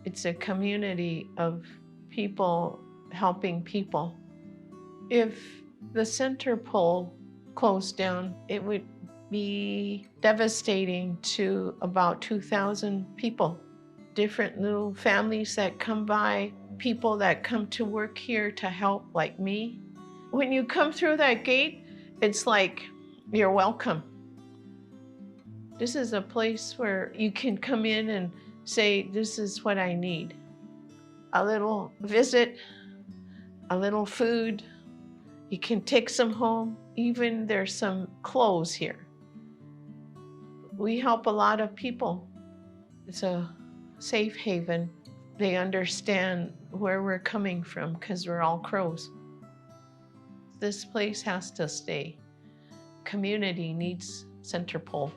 It's a community of people helping people. If the center pole closed down, it would be devastating to about 2,000 people. Different little families that come by, people that come to work here to help, like me. When you come through that gate, it's like you're welcome. This is a place where you can come in and say, this is what I need. A little visit, a little food. You can take some home. Even there's some clothes here. We help a lot of people. It's a safe haven. They understand where we're coming from because we're all Crows. This place has to stay. Community needs center pole.